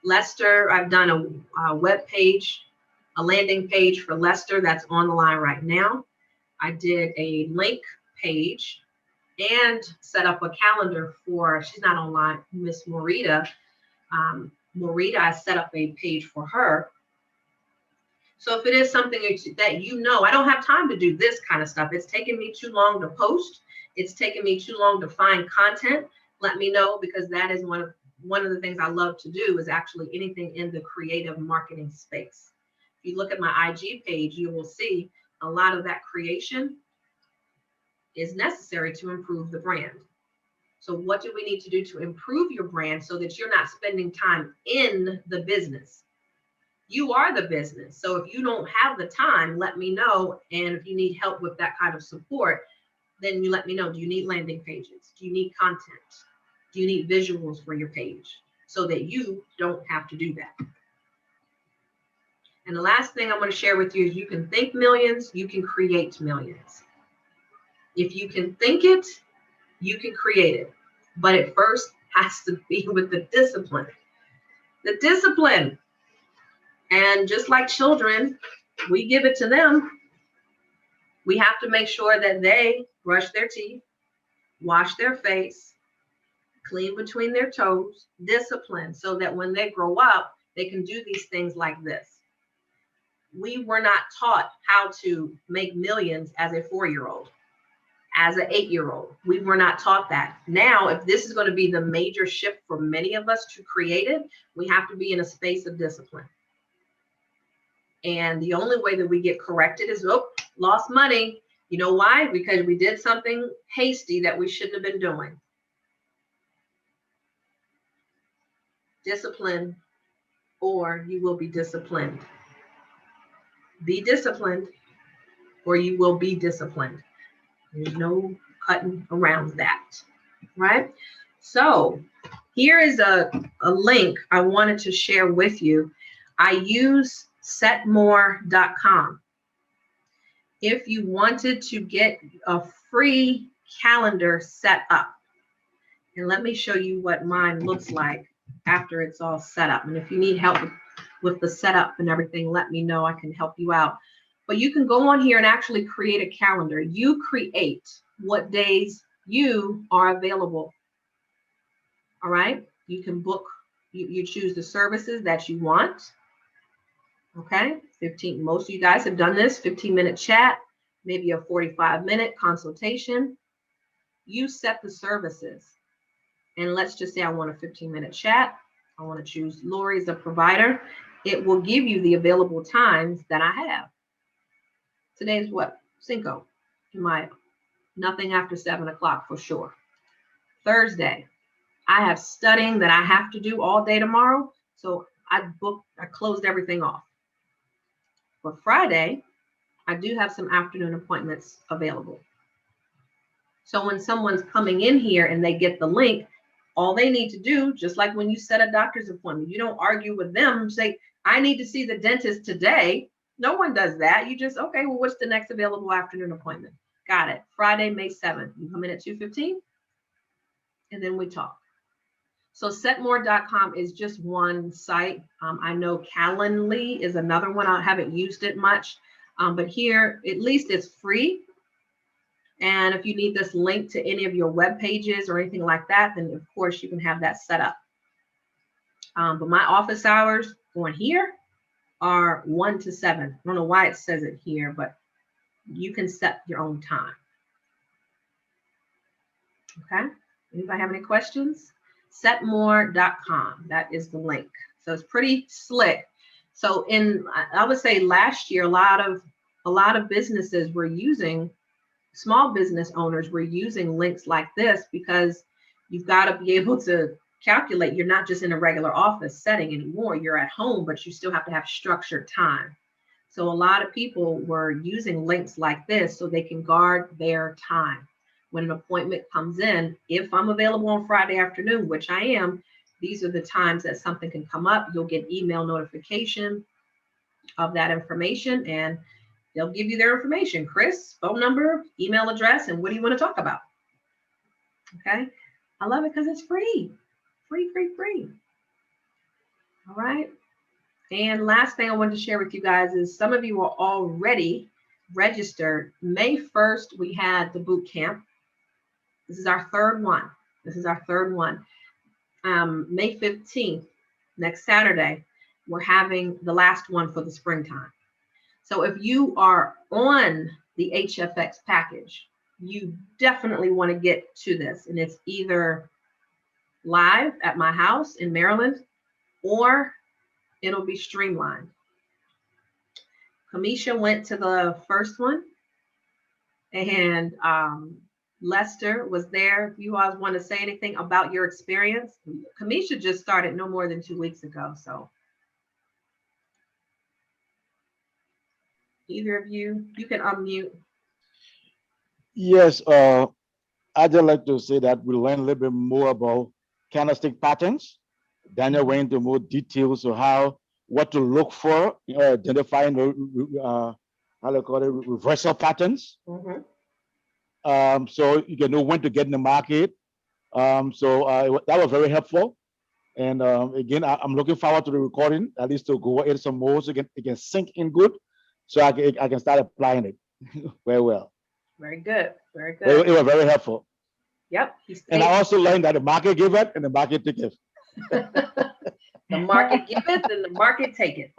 Lester, I've done a web page, a landing page for Lester that's on the line right now. I did a link page and set up a calendar for, she's not online, Miss Morita. Morita, I set up a page for her. So if it is something that you know, I don't have time to do this kind of stuff. It's taken me too long to post. It's taken me too long to find content. Let me know, because that is one of the things I love to do is actually anything in the creative marketing space. If you look at my IG page, you will see a lot of that creation is necessary to improve the brand. So what do we need to do to improve your brand so that you're not spending time in the business? You are the business. So if you don't have the time, let me know. And if you need help with that kind of support, then you let me know. Do you need landing pages? Do you need content? Do you need visuals for your page so that you don't have to do that? And the last thing I'm going to share with you is you can think millions, you can create millions. If you can think it, you can create it. But it first has to be with the discipline. The discipline. And just like children, we give it to them. We have to make sure that they brush their teeth, wash their face, clean between their toes, discipline, so that when they grow up, they can do these things like this. We were not taught how to make millions as a 4-year-old, as an 8-year-old. We were not taught that. Now, if this is going to be the major shift for many of us to create it, we have to be in a space of discipline. And the only way that we get corrected is, oh, lost money. You know why? Because we did something hasty that we shouldn't have been doing. Discipline, or you will be disciplined. Be disciplined, or you will be disciplined. There's no cutting around that, right? So here is a link I wanted to share with you. I use setmore.com. If you wanted to get a free calendar set up, and let me show you what mine looks like after it's all set up. And if you need help with the setup and everything, let me know. I can help you out. But you can go on here and actually create a calendar. You create what days you are available. All right. You can book, you choose the services that you want. Okay. 15, most of you guys have done this, 15-minute chat, maybe a 45-minute consultation. You set the services. And let's just say I want a 15-minute chat. I want to choose Lorie as a provider. It will give you the available times that I have. Today's what? Cinco. Nothing after 7 o'clock for sure. Thursday, I have studying that I have to do all day tomorrow. So I closed everything off. For Friday, I do have some afternoon appointments available. So when someone's coming in here and they get the link, all they need to do, just like when you set a doctor's appointment, you don't argue with them, say, I need to see the dentist today. No one does that. You just, okay, well, what's the next available afternoon appointment? Got it. Friday, May 7th. You come in at 2:15, and then we talk. So setmore.com is just one site. I know Calendly is another one. I haven't used it much, but here, at least it's free. And if you need this link to any of your web pages or anything like that, then of course you can have that set up. But my office hours on here are 1 to 7. I don't know why it says it here, but you can set your own time. Okay. Anybody have any questions? Setmore.com. That is the link. So it's pretty slick. So I would say last year, a lot of businesses were using, small business owners were using links like this because you've got to be able to calculate. You're not just in a regular office setting anymore. You're at home, but you still have to have structured time. So a lot of people were using links like this so they can guard their time. When an appointment comes in, if I'm available on Friday afternoon, which I am, these are the times that something can come up. You'll get email notification of that information, and they'll give you their information. Chris, phone number, email address, and what do you want to talk about? Okay. I love it because it's free. Free. All right. And last thing I wanted to share with you guys is some of you are already registered. May 1st, we had the boot camp. This is our third one. May 15th, next Saturday, we're having the last one for the springtime. So if you are on the HFX package, you definitely want to get to this. And it's either live at my house in Maryland, or it'll be streamlined. Kamisha went to the first one, and Lester was there. If you all want to say anything about your experience, Kamisha just started no more than 2 weeks ago. So Either of you, you can unmute. Yes, I'd just like to say that we learned a little bit more about candlestick patterns. Daniel went into more details of what to look for, identifying the how do you call it, reversal patterns. Mhm. So you can know when to get in the market. That was very helpful. And again, I'm looking forward to the recording, at least to go in some more so it can sink in good, so I can start applying it very well. Very good. Very But good. it was very helpful. Yep. And I also learned that the market give it and the market take it. The market giveth and the market taketh.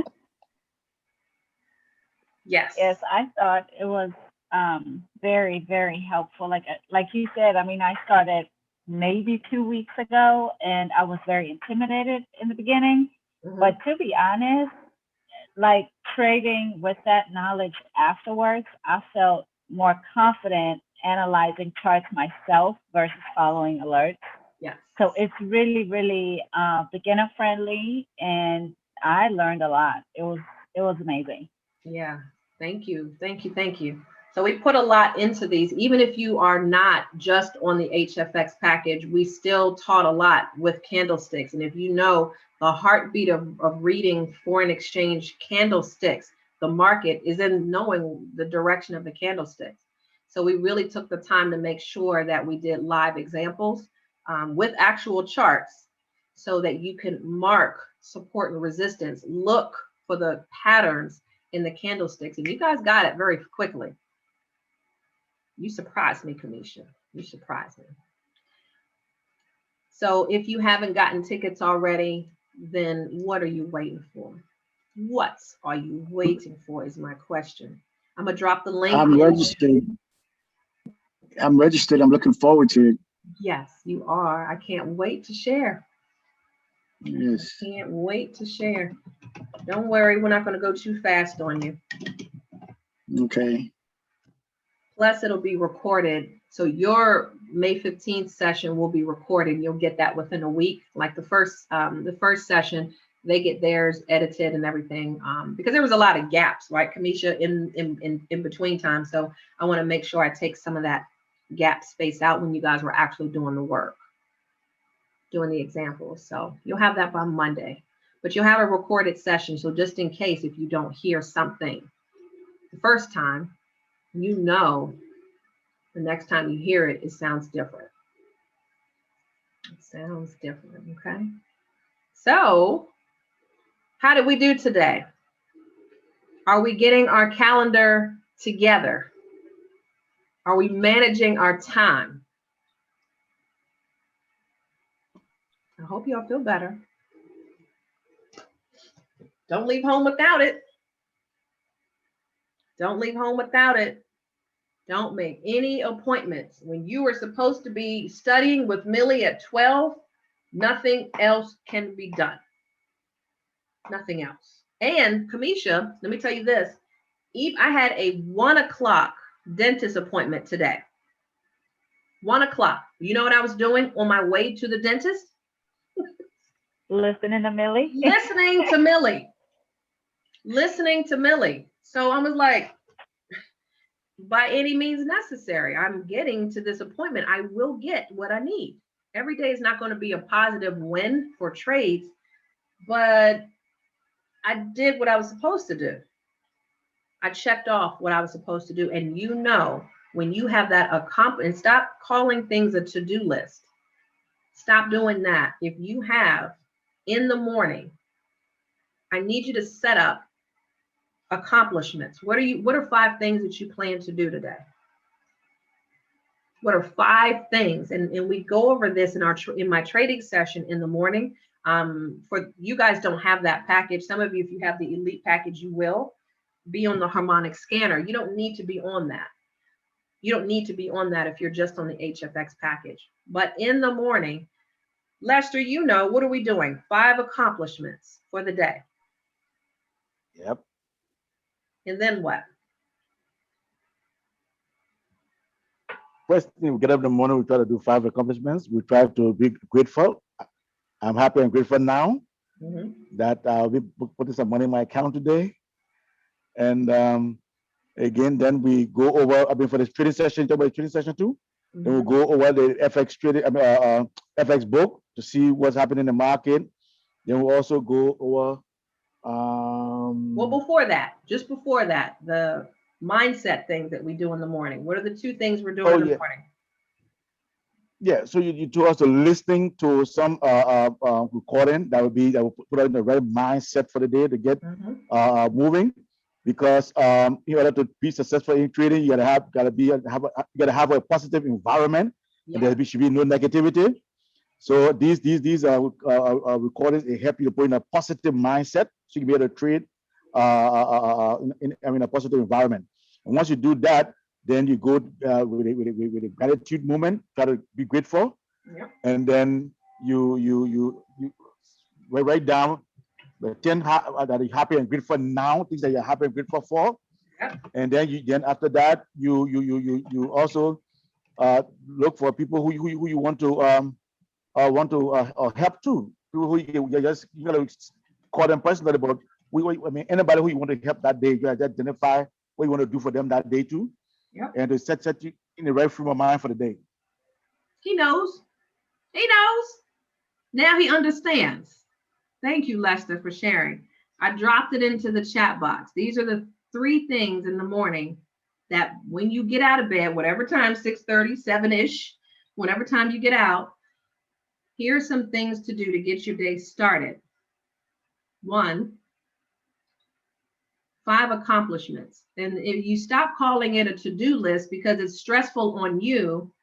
Yes. Yes, I thought it was very, very helpful. Like you said, I mean, I started maybe 2 weeks ago, and I was very intimidated in the beginning. Mhm. But to be honest, like trading with that knowledge afterwards, I felt more confident analyzing charts myself versus following alerts. Yes. So it's really, really beginner friendly, and I learned a lot. It was amazing. Yeah. Thank you. Thank you. Thank you. So we put a lot into these. Even if you are not just on the HFX package, we still taught a lot with candlesticks. And if you know the heartbeat of reading foreign exchange candlesticks, the market is in knowing the direction of the candlesticks. So we really took the time to make sure that we did live examples with actual charts so that you can mark support and resistance, look for the patterns in the candlesticks. And you guys got it very quickly. You surprised me, Kamisha. You surprised me. So if you haven't gotten tickets already, then what are you waiting for? What are you waiting for is my question. I'm going to drop the link. I'm registered. I'm registered. I'm looking forward to it. Yes, you are. I can't wait to share. Yes. Can't wait to share. Don't worry, we're not going to go too fast on you. Okay. Plus, it'll be recorded. So your May 15th session will be recorded. You'll get that within a week. Like the first session, they get theirs edited and everything because there was a lot of gaps, right, Kamisha, in between time. So I want to make sure I take some of that gap space out when you guys were actually doing the work, doing the examples. So you'll have that by Monday, but you'll have a recorded session. So just in case if you don't hear something the first time, you know the next time you hear it, it sounds different. It sounds different, okay? So, how did we do today? Are we getting our calendar together? Are we managing our time? I hope y'all feel better. Don't leave home without it. Don't leave home without it. Don't make any appointments. When you were supposed to be studying with Millie at 12, nothing else can be done. Nothing else. And Kamisha, let me tell you this. I had a 1 o'clock dentist appointment today. 1 o'clock. You know what I was doing on my way to the dentist? Listening to Millie. Listening to Millie. Listening to Millie. So I was like, by any means necessary, I'm getting to this appointment. I will get what I need. Every day is not going to be a positive win for trades, but I did what I was supposed to do. I checked off what I was supposed to do. And you know, when you have that accomplished, stop calling things a to-do list. Stop doing that. If you have in the morning, I need you to set up accomplishments. What are 5 things that you plan to do today? What are 5 things? And we go over this in my trading session in the morning. For you guys don't have that package. Some of you, if you have the elite package, you will be on the harmonic scanner. You don't need to be on that. You don't need to be on that if you're just on the HFX package. But in the morning, Lester, you know, what are we doing? 5 accomplishments for the day. Yep. And then what? First thing, we get up in the morning, we try to do 5 accomplishments. We try to be grateful. I'm happy and grateful now that I'll be putting some money in my account today. And Again, then we go over, I mean, for the trading session, talk about the trading session too. Then we'll go over the FX trading, FX book to see what's happening in the market. Then we'll also go over. Well, before that, just before that, the mindset things that we do in the morning. What are the two things we're doing in the morning? Yeah, so you told us to listening to some recording that will put us in the right mindset for the day to get moving. Because in order to be successful in trading, you gotta have a positive environment, and there should be no negativity. So these recordings, they help you to put in a positive mindset, so you can be able to trade in a positive environment. And once you do that, then you go with a gratitude moment, try to be grateful, and then you write down the 10 that you're happy and grateful now, things that you're happy and grateful for, and then after that you also look for people who you want to help too. People who you gotta call them personally, but I mean anybody who you want to help that day, you gotta identify what you want to do for them that day too, and to set you in the right frame of mind for the day. He knows. He knows. Now he understands. Thank you, Lester, for sharing. I dropped it into the chat box. These are the 3 things in the morning that when you get out of bed, whatever time, 6:30, 7-ish, whatever time you get out, here are some things to do to get your day started. 1, 5 accomplishments. And if you stop calling it a to-do list because it's stressful on you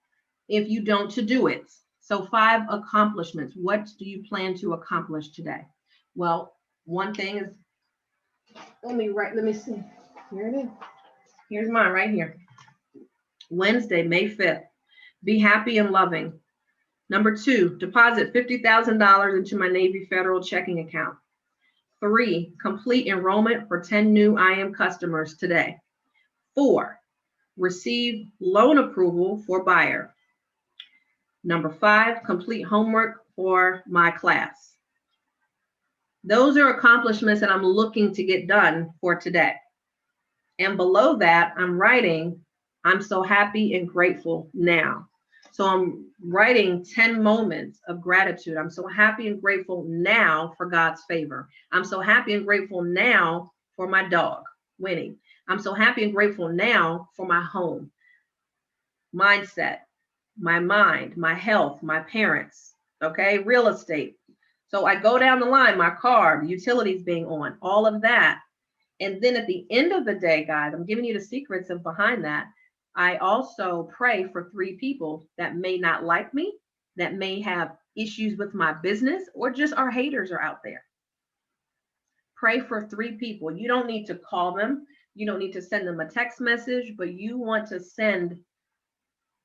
if you don't to-do it. So 5 accomplishments. What do you plan to accomplish today? Well, one thing is, let me see. Here it is. Here's mine right here. Wednesday, May 5th. Be happy and loving. Number 2, deposit $50,000 into my Navy Federal checking account. 3, complete enrollment for 10 new IM customers today. 4, receive loan approval for buyer. Number 5, complete homework for my class. Those are accomplishments that I'm looking to get done for today. And below that, I'm writing, I'm so happy and grateful now. So I'm writing 10 moments of gratitude. I'm so happy and grateful now for God's favor. I'm so happy and grateful now for my dog, Winnie. I'm so happy and grateful now for my home, mindset, my mind, my health, my parents, okay, real estate. So I go down the line, my car, the utilities being on, all of that. And then at the end of the day, guys, I'm giving you the secrets of behind that. I also pray for 3 people that may not like me, that may have issues with my business, or just our haters are out there. Pray for 3 people. You don't need to call them. You don't need to send them a text message, but you want to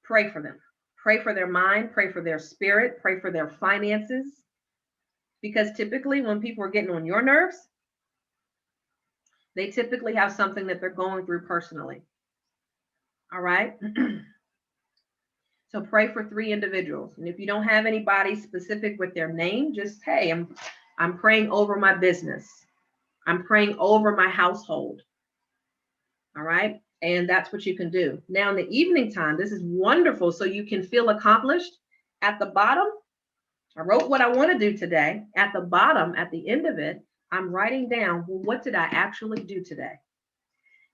pray for them. Pray for their mind, pray for their spirit, pray for their finances. Because typically when people are getting on your nerves, they typically have something that they're going through personally. All right. So pray for 3 individuals. And if you don't have anybody specific with their name, just, hey, I'm praying over my business. I'm praying over my household. All right. And that's what you can do. Now in the evening time, this is wonderful. So you can feel accomplished. At the bottom, I wrote what I want to do today. At the bottom, at the end of it, I'm writing down, well, what did I actually do today?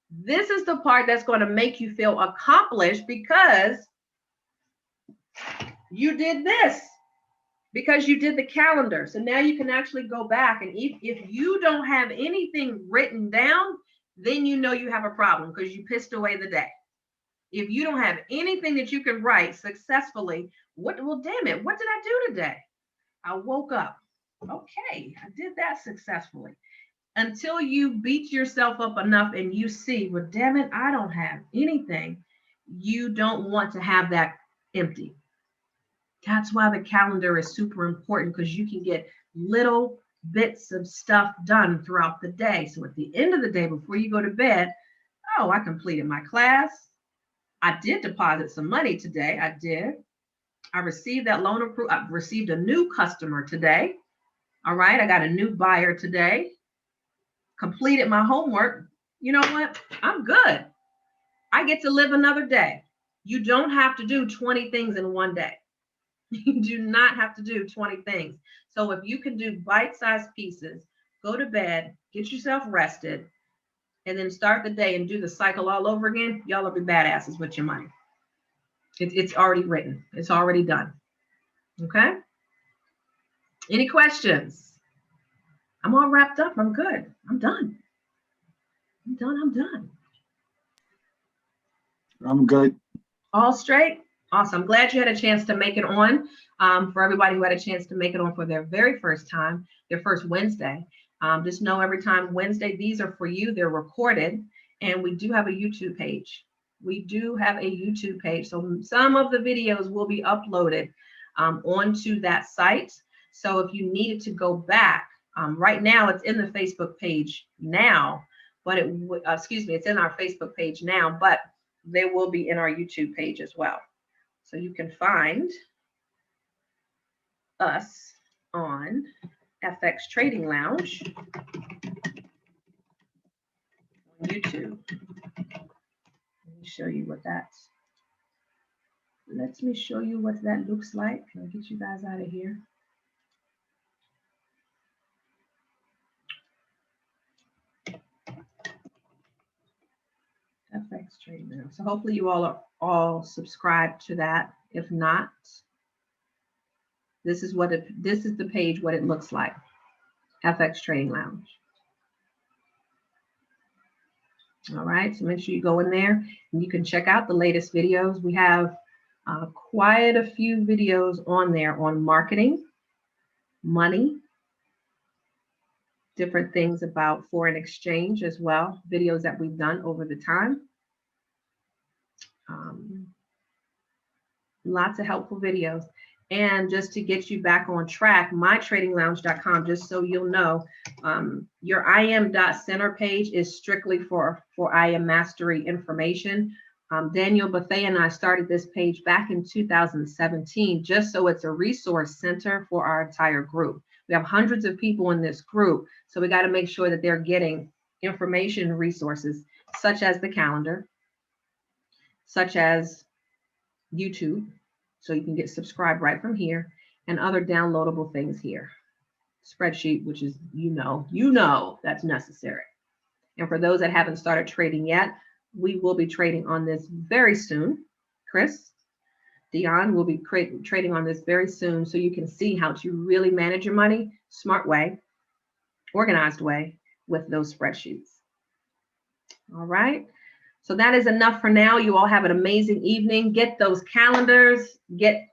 This is the part that's going to make you feel accomplished because you did this, because you did the calendar. So now you can actually go back, and if you don't have anything written down, then you know you have a problem because you pissed away the day. If you don't have anything that you can write successfully, well, damn it, what did I do today? I woke up. Okay, I did that successfully. Until you beat yourself up enough and you see, well, damn it, I don't have anything. You don't want to have that empty. That's why the calendar is super important, because you can get little bits of stuff done throughout the day. So at the end of the day, before you go to bed, oh, I completed my class. I did deposit some money today. I did. I received that loan approval. I received a new customer today. All right. I got a new buyer today. Completed my homework. You know what? I'm good. I get to live another day. You don't have to do 20 things in one day. You do not have to do 20 things. So if you can do bite-sized pieces, go to bed, get yourself rested, and then start the day and do the cycle all over again, y'all will be badasses with your money. It's already written. It's already done. Okay? Any questions? I'm all wrapped up. I'm good. I'm done. I'm done. I'm good. All straight? Awesome. I'm glad you had a chance to make it on. For everybody who had a chance to make it on for their very first time, their first Wednesday. Just know every time Wednesday, these are for you. They're recorded. And we do have a YouTube page. So some of the videos will be uploaded onto that site. So if you needed to go back, right now it's in the Facebook page now, but it's in our Facebook page now, but they will be in our YouTube page as well. So you can find us on FX Trading Lounge on YouTube. Let me show you what that looks like. Can I get you guys out of here? FX Trading Lounge. So hopefully you all are all subscribed to that. If not, this is the page, what it looks like. FX Trading Lounge. All right, so make sure you go in there and you can check out the latest videos. We have quite a few videos on there on marketing, money, different things about foreign exchange as well, videos that we've done over the time. Lots of helpful videos. And just to get you back on track, mytradinglounge.com, just so you'll know, your im.center page is strictly for IM mastery information. Daniel Bethea and I started this page back in 2017, just so it's a resource center for our entire group. We have hundreds of people in this group, so we got to make sure that they're getting information resources, such as the calendar, such as YouTube, so you can get subscribed right from here, and other downloadable things here. Spreadsheet, which is, you know that's necessary. And for those that haven't started trading yet, we will be trading on this very soon. Chris, Dion will be trading on this very soon, so you can see how to really manage your money, smart way, organized way, with those spreadsheets. All right. So that is enough for now. You all have an amazing evening. Get those calendars, get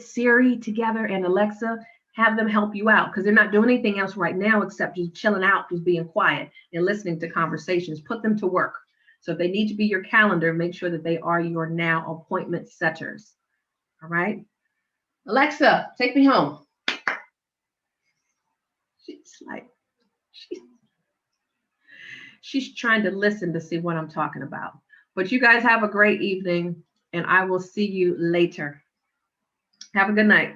Siri together and Alexa, have them help you out, because they're not doing anything else right now except just chilling out, just being quiet and listening to conversations. Put them to work. So if they need to be your calendar, make sure that they are your now appointment setters. All right. Alexa, take me home. She's trying to listen to see what I'm talking about. But you guys have a great evening, and I will see you later. Have a good night.